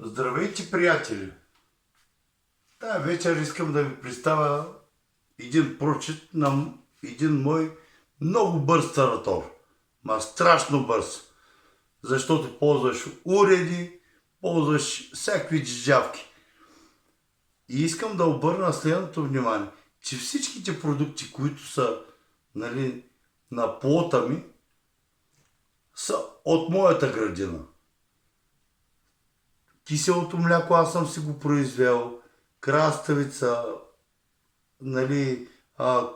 Здравейте, приятели! Тая вечер искам да ви представя един прочит на един мой много бърз таратор. Ма страшно бърз. Защото ползваш уреди, ползваш всякакви джавки. И искам да обърна следното внимание, че всичките продукти, които са на плота ми, са от моята градина. Киселото мляко аз съм си го произвел, краставица,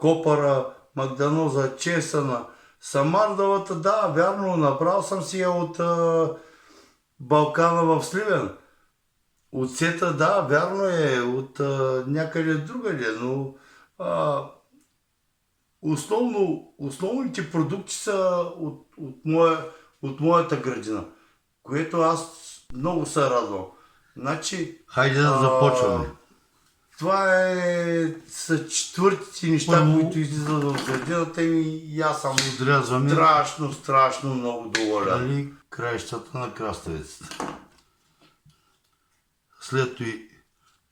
копара, магданоза, чесъна, самардалата, да, вярно, направил съм си я от Балкана в Сливен. Оцета, да, вярно е, от някъде другаде, но основните продукти са от моята градина, което аз много се радвам. Значи, хайде да започваме. Това са четвъртите неща, които излизат в градината и аз съм страшно много доволен. Краищата на краставицата. След и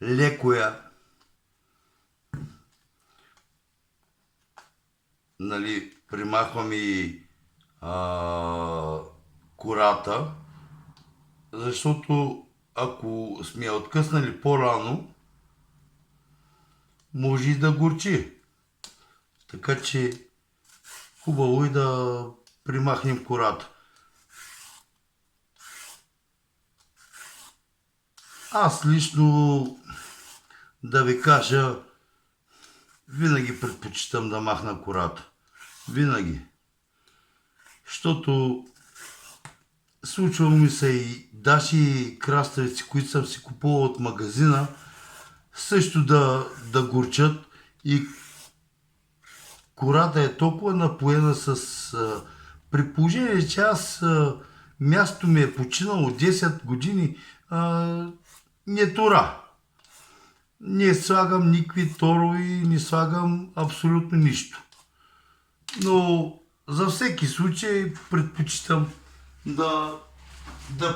леко я примахвам и кората, защото ако сме я откъснали по-рано, може и да горчи. Така че хубаво и да примахнем кората. Аз лично, да ви кажа, винаги предпочитам да махна кората. Винаги. Защото случва ми се и даже и краставици, които съм си купувал от магазина, също да горчат и кората е толкова напоена при положение, че аз мястото ми е починало 10 години, не тура. Не слагам никакви торове, не слагам абсолютно нищо. Но за всеки случай предпочитам да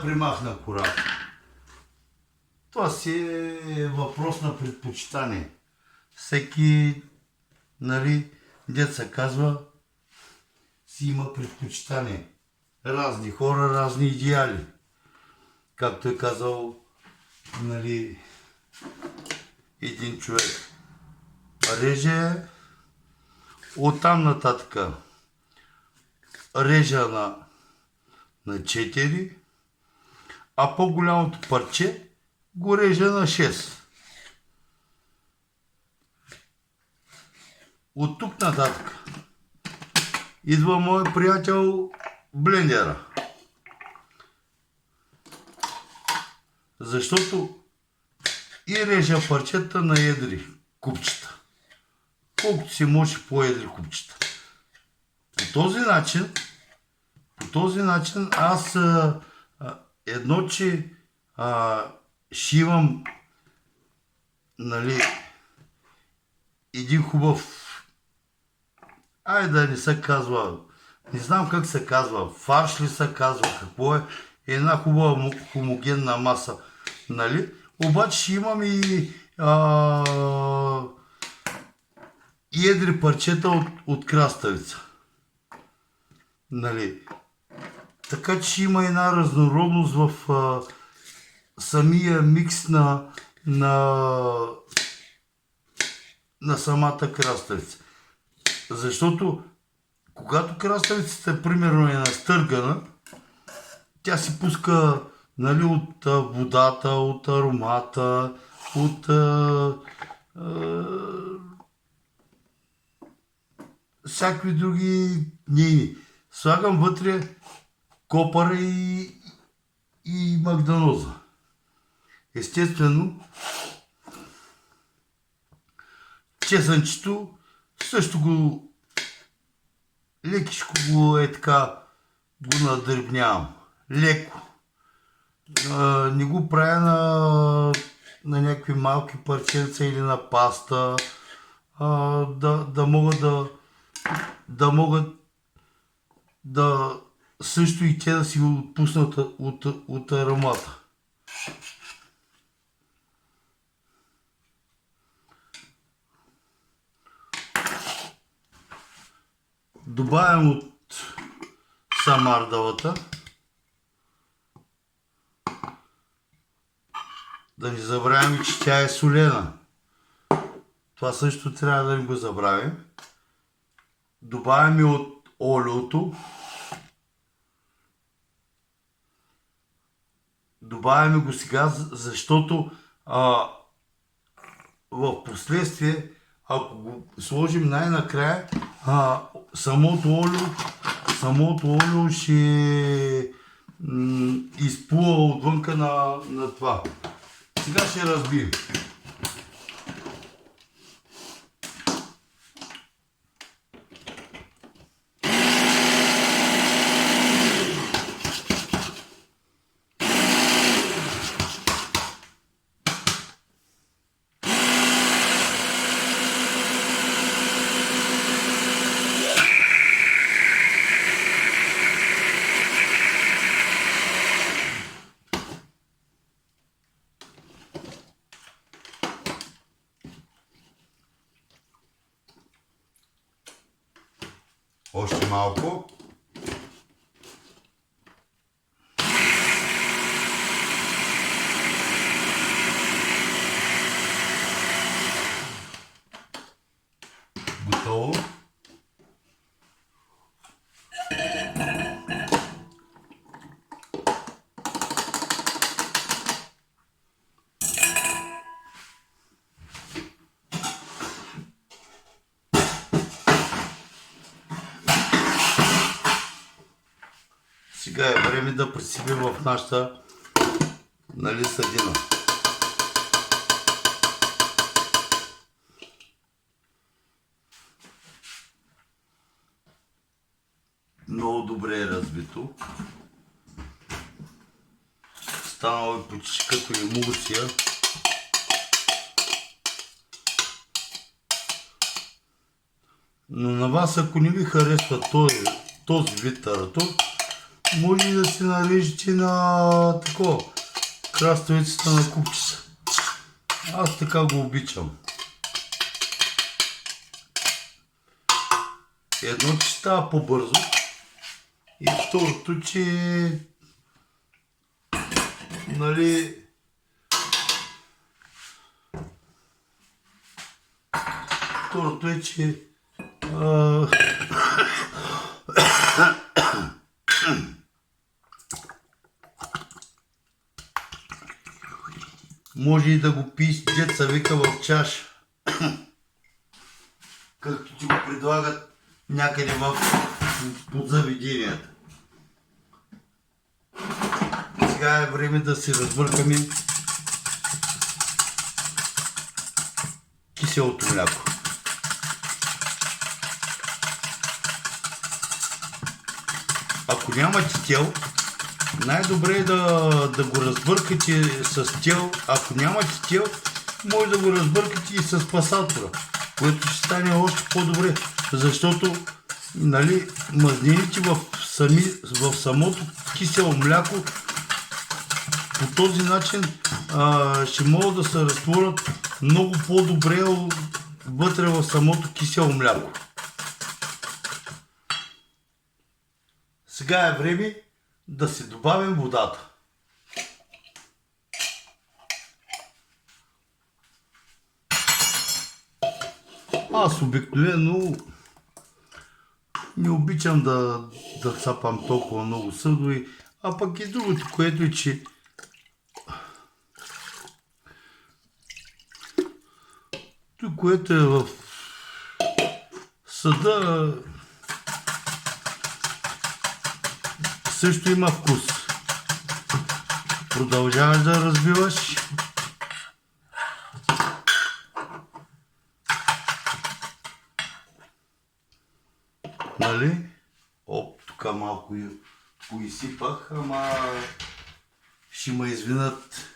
примахна кората. Това си е въпрос на предпочитание. Всеки, дет се казва, си има предпочитание. Разни хора, разни идеали. Както е казал, един човек. Реже оттам нататък. Режа на 4, а по-голямото парче го режа на 6. От тук нататък идва мой приятел блендера. Защото и режа парчета на едри купчета. Колкото си може по-едри купчета. По този начин аз едно, че ще имам един хубав, да не се казва, не знам как се казва, фарш ли се казва, какво е, една хубава хомогенна маса, обаче ще имам и едри парчета от краставица. Така че има една разнородност в самия микс на самата краставица. Защото когато краставицата примерно е настъргана, тя си пуска от водата, от аромата, от всякакви други нейни. Слагам вътре копъра и магданоза. Естествено, чесънчето също го лекичко го го надребнявам. Леко. Не го правя на някакви малки парченца или на паста, да могат да също и те да си го отпуснат от аромата. добавям от самардалата. Да не забравяме, че тя е солена. Това също трябва да не го забравим. Добавяме от олиото. Добавяме го сега, защото в последствие, ако го сложим най-накрая, самото олио ще изплува отвънка на това. Сега ще разбием. Още малко. Готово. Сега е време да присипем в нашата съдина. Много добре е разбито. Станало е почти като емулсия. Но на вас, ако не ви харесва този вид таратор, може да се нарежете на такова, краставицата на купчица. Аз така го обичам. Едно, че става по-бързо, и второто, че второто е, че може и да го пиеш, деца вика, в чаша. Както ти го предлагат някъде под заведенията. Сега е време да си разбъркаме киселото мляко. Ако нямате тел, най-добре е да го разбъркате с тел. Ако нямате тел, може да го разбъркате и с пасатора, което ще стане още по-добре, защото мазнените в самото кисело мляко по този начин ще могат да се разтворят много по-добре вътре в самото кисело мляко. Сега е време да си добавим водата. Аз обикновено не обичам да сапам толкова много съдове, а пък и другото, което е, че което е в съда, също има вкус. Продължаваш да разбиваш. Тук малко поизсипах, ама ще ме извинат,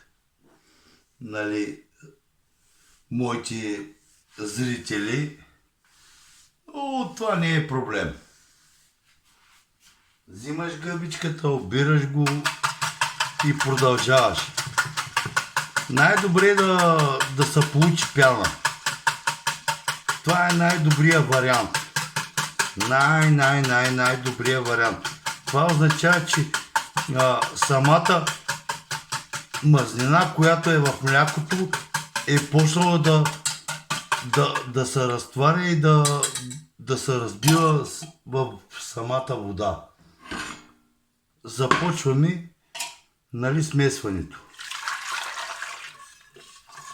моите зрители. Но това не е проблем. Взимаш гъбичката, обираш го и продължаваш. Най-добре е да се получи пяна. Това е най-добрият вариант. най-добрият вариант. Това означава, че самата мазнина, която е в млякото, е почнала да се разтваря и да се разбива в самата вода. Започваме, нали, смесването.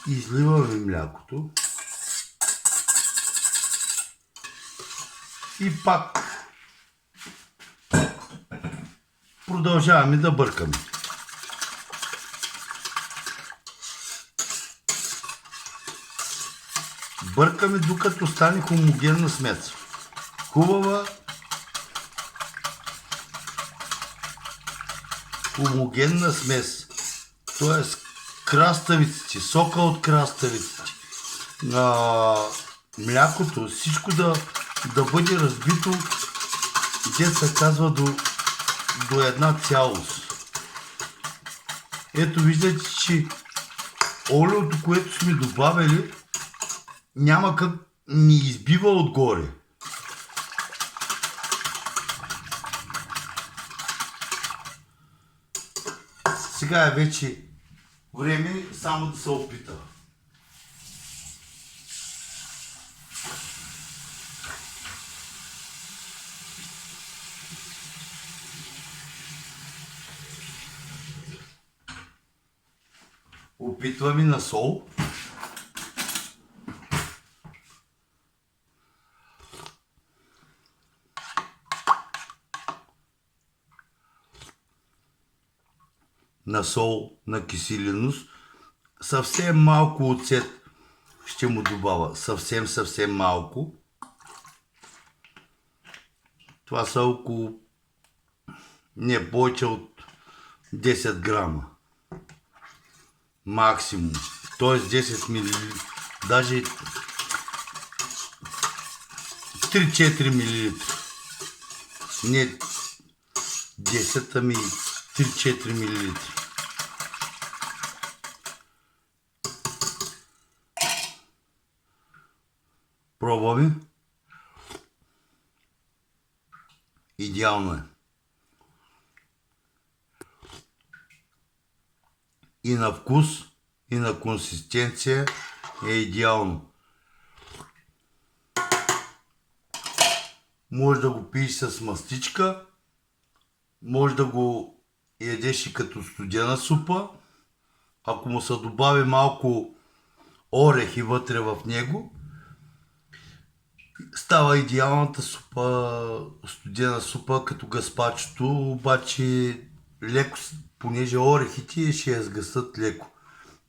Изливаме млякото и пак продължаваме да бъркаме. Бъркаме докато стане хомогенна смес. Хубава хомогенна смес. Тоест краставиците, сока от краставиците, млякото, всичко да бъде разбито, где се казва до една цялост. Ето виждате, че олиото, което сме добавили, няма как ни избива отгоре. Сега е вече време само да се опита. Опитваме на сол. На сол, на киселинност. Съвсем малко оцет ще му добавя. Съвсем малко. Това са около не повече от 10 грама. Максимум. Тоест 10 мл. Даже 3-4 мл. Не 10, ами 3-4 мл. Пробваме. Идеално е. И на вкус, и на консистенция е идеално. Може да го пиеш с мастичка, може да го ядеш и като студена супа. Ако му се добави малко орехи вътре в него, става идеалната супа, студена супа, като гаспачото, обаче леко, понеже орехите ще я сгъстат леко.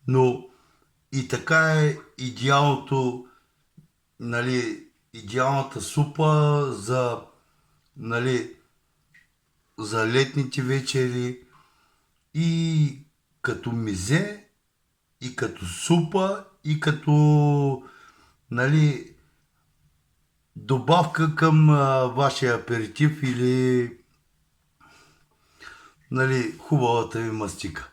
Но и така е идеалното, нали, идеалната супа за, нали, за летните вечери и като мизе, и като супа, и като, нали, добавка към вашия аперитив или, нали, хубавата ви мастика.